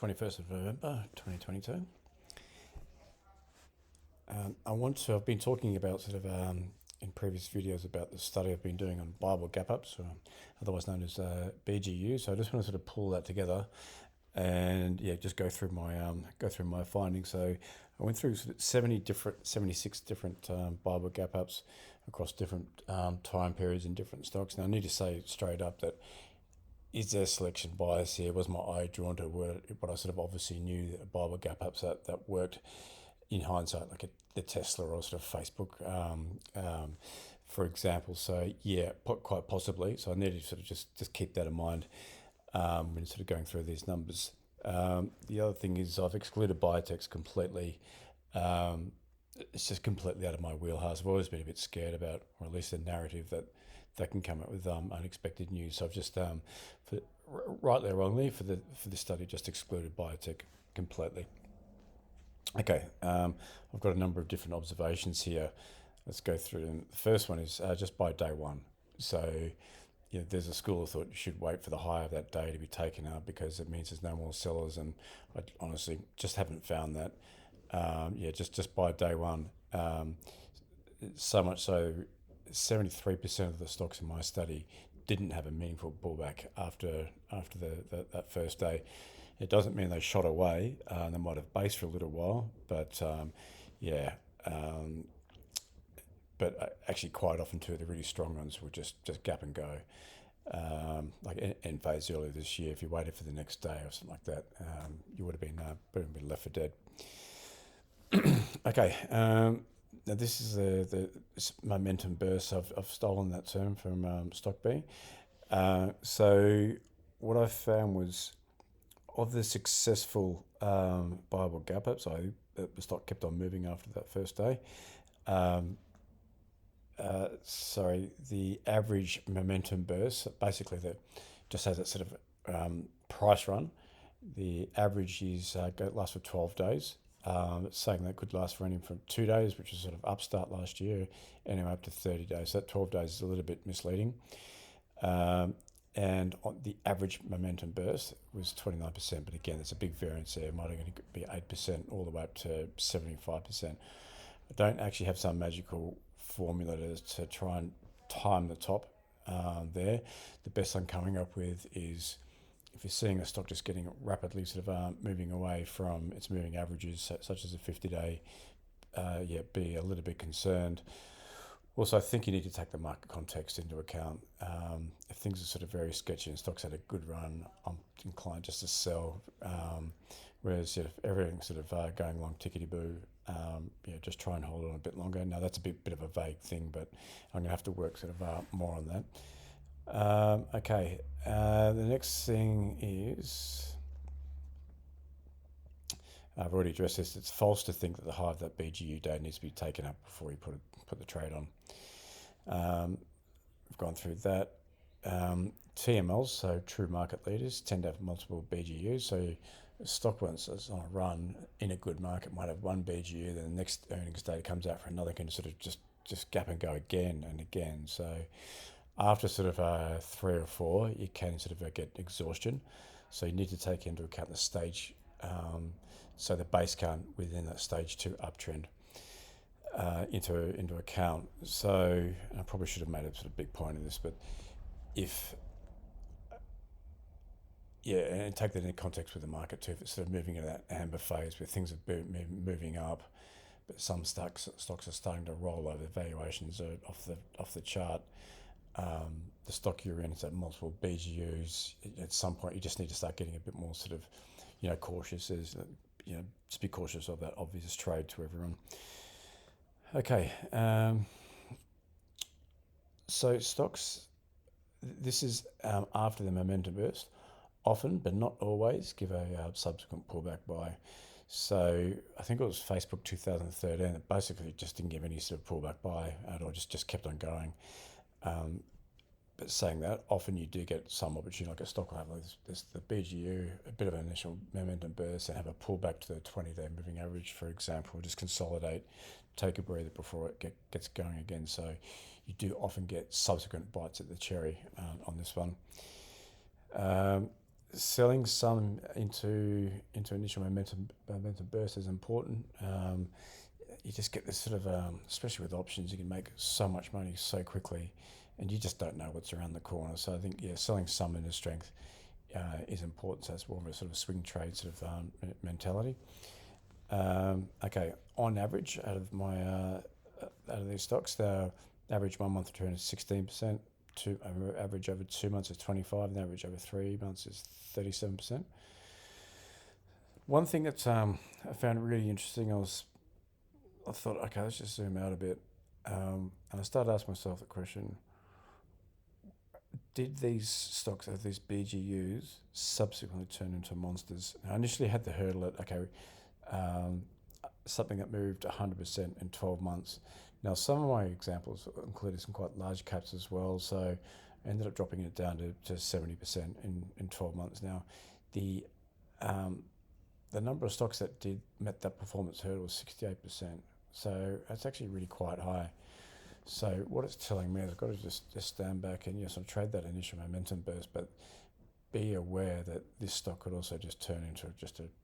21st of November 2022. I've been talking about in previous videos about the study I've been doing on Buyable Gap Up, otherwise known as BGU. So I just want to sort of pull that together and just go through my findings. So I went through 76 different Buyable Gap Ups across different time periods in different stocks. Now I need to say straight up that is there selection bias here? Was my eye drawn to what I sort of obviously knew that Buyable Gap Ups that worked in hindsight, like the Tesla or sort of Facebook, for example. So quite possibly. So I need to sort of just keep that in mind when sort of going through these numbers. The other thing is I've excluded biotechs completely. It's just completely out of my wheelhouse. I've always been a bit scared about, or at least the narrative that can come up with unexpected news. So I've just, rightly or wrongly, for the study, just excluded biotech completely. Okay, I've got a number of different observations here. Let's go through them. The first one is just by day one. So, there's a school of thought you should wait for the high of that day to be taken out because it means there's no more sellers, and I honestly just haven't found that. Just by day one, so much so, 73% of the stocks in my study didn't have a meaningful pullback after that first day. It doesn't mean they shot away. They might have based for a little while, but actually quite often too, the really strong ones were just gap and go. Like end phase earlier this year, if you waited for the next day or something like that, you would have been left for dead. Okay, now this is the momentum burst. I've stolen that term from Stock B. So what I found was, of the successful Buyable Gap Ups, the stock kept on moving after that first day. The average momentum burst, basically just as that sort of price run, the average is lasts for 12 days. It's saying that could last for anything from 2 days, which was sort of upstart last year, anyway up to 30 days. So that 12 days is a little bit misleading. And on the average momentum burst was 29%, but again, there's a big variance there. It might only be 8% all the way up to 75%. I don't actually have some magical formula to try and time the top there. The best I'm coming up with is, if you're seeing a stock just getting rapidly sort of moving away from its moving averages, such as a 50-day, be a little bit concerned. Also, I think you need to take the market context into account. If things are sort of very sketchy and stocks had a good run, I'm inclined just to sell. Whereas if everything's sort of going along tickety-boo, just try and hold on a bit longer. Now, that's a bit of a vague thing, but I'm going to have to work sort of more on that. Okay, the next thing is, I've already addressed this. It's false to think that the high of that BGU day needs to be taken up before you put the trade on. We've gone through that. TMLs, so true market leaders, tend to have multiple BGUs. So a stock, once it's on a run in a good market, might have one BGU, then the next earnings day comes out for another, can sort of just gap and go again and again. So after sort of 3 or 4, you can sort of get exhaustion. So you need to take into account the stage, so the base count within that stage 2 uptrend into account. So I probably should have made a sort of big point of this, but and take that into context with the market too. If it's sort of moving into that amber phase where things are moving up, but some stocks are starting to roll over, valuations are off the chart. The stock you're in is at multiple BGUs. At some point, you just need to start getting a bit more sort of, cautious. Just be cautious of that obvious trade to everyone. Okay, so stocks, this is after the momentum burst, often, but not always, give a subsequent pullback buy. So I think it was Facebook 2013 that basically just didn't give any sort of pullback buy at all, just kept on going. But saying that, often you do get some opportunity, like a stock will have this the BGU, a bit of an initial momentum burst, and have a pullback to the 20-day moving average, for example, just consolidate, take a breather before it gets going again. So you do often get subsequent bites at the cherry on this one. selling some into initial momentum burst is important. You just get this sort of, especially with options, you can make so much money so quickly, and you just don't know what's around the corner. So I think, yeah, selling some into strength is important. So that's more of a sort of swing trade sort of mentality. Okay, on average, out of these stocks, the average 1 month return is 16%. Average over 2 months is 25%, and the average over 3 months is 37%. One thing that I found really interesting, I thought, okay, let's just zoom out a bit, and I started asking myself the question: did these stocks, of these BGUs, subsequently turn into monsters? I initially had the hurdle at, okay, something that moved 100% in 12 months. Now, some of my examples included some quite large caps as well, so I ended up dropping it down to 70% in 12 months. Now, the number of stocks that met that performance hurdle was 68%, so that's actually really quite high. So what it's telling me is I've got to just stand back and, yes, I'll trade that initial momentum burst, but be aware that this stock could also just turn into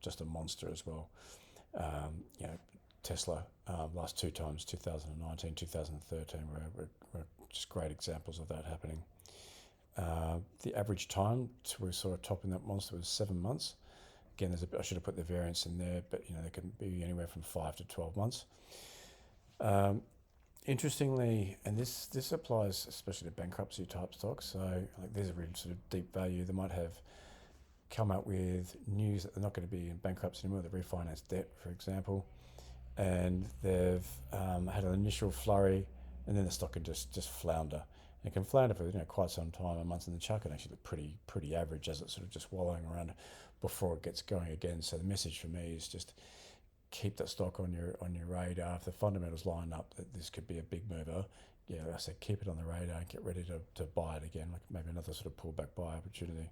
just a monster as well. Tesla, last two times, 2019, 2013, were just great examples of that happening. The average time to sort of topping that monster was 7 months. Again, I should have put the variance in there, but they can be anywhere from 5 to 12 months. Interestingly, and this applies especially to bankruptcy type stocks. So like there's a really sort of deep value. They might have come up with news that they're not going to be in bankruptcy anymore. They refinance debt, for example, and they've had an initial flurry, and then the stock can just flounder. It can flounder for quite some time, a month in the chuck, and actually look pretty average as it's sort of just wallowing around before it gets going again. So the message for me is just keep that stock on your radar. If the fundamentals line up that this could be a big mover, like I said, keep it on the radar and get ready to buy it again, like maybe another sort of pullback buy opportunity.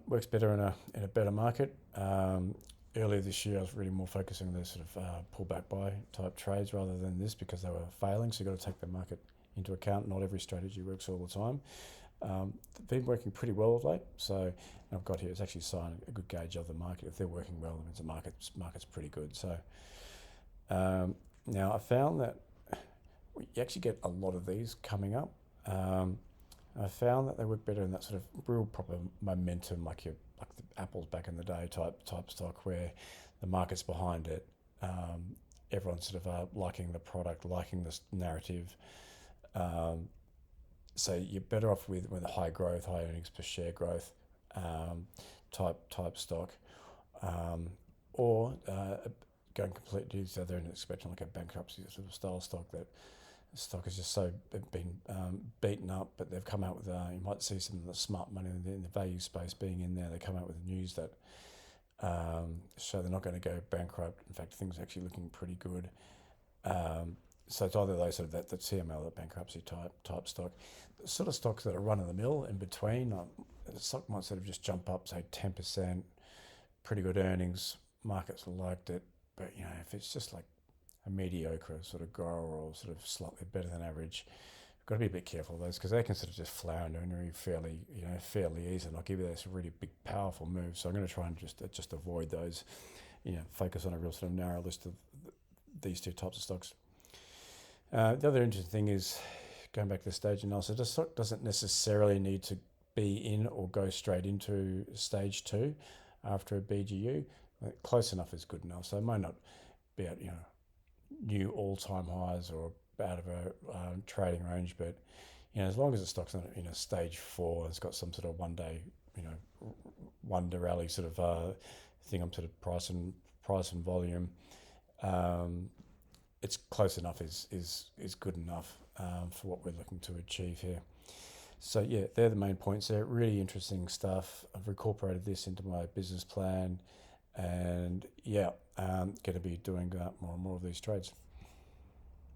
Works better in a better market. Earlier this year, I was really more focusing on those sort of pullback buy type trades rather than this, because they were failing. So you've got to take the market into account. Not every strategy works all the time. Been working pretty well of late. So I've got here, it's actually a good gauge of the market. If they're working well, it means the market's pretty good. So now I found that we actually get a lot of these coming up. I found that they work better in that sort of real proper momentum, like the Apple's back in the day type stock, where the market's behind it. Everyone's sort of liking the product, liking this narrative. So you're better off with a high growth, high earnings per share growth type stock, or going completely to the other end, expecting like a bankruptcy sort of style stock. That stock has just so been beaten up, but they've come out with, you might see some of the smart money in the value space being in there. They come out with news that show they're not going to go bankrupt. In fact, things are actually looking pretty good. So it's either those sort of that CML, that bankruptcy type stock, the sort of stocks that are run of the mill in between. The stock might sort of just jump up, say 10%, pretty good earnings, markets liked it, but if it's just like a mediocre sort of grower or sort of slightly better than average, you've got to be a bit careful of those, because they can sort of just flounder and fairly easy, and I'll give you those really big powerful moves. So I'm going to try and just avoid those. Focus on a real sort of narrow list of these two types of stocks. The other interesting thing is, going back to the stage analysis, the stock doesn't necessarily need to be in or go straight into stage 2 after a BGU. Close enough is good enough. So it might not be at new all-time highs or out of a trading range, but as long as the stock's not stage 4, it's got some sort of wonder rally sort of thing on sort of price and volume. It's close enough is good enough for what we're looking to achieve here. So yeah, they're the main points there. Really interesting stuff. I've incorporated this into my business plan, and going to be doing more and more of these trades.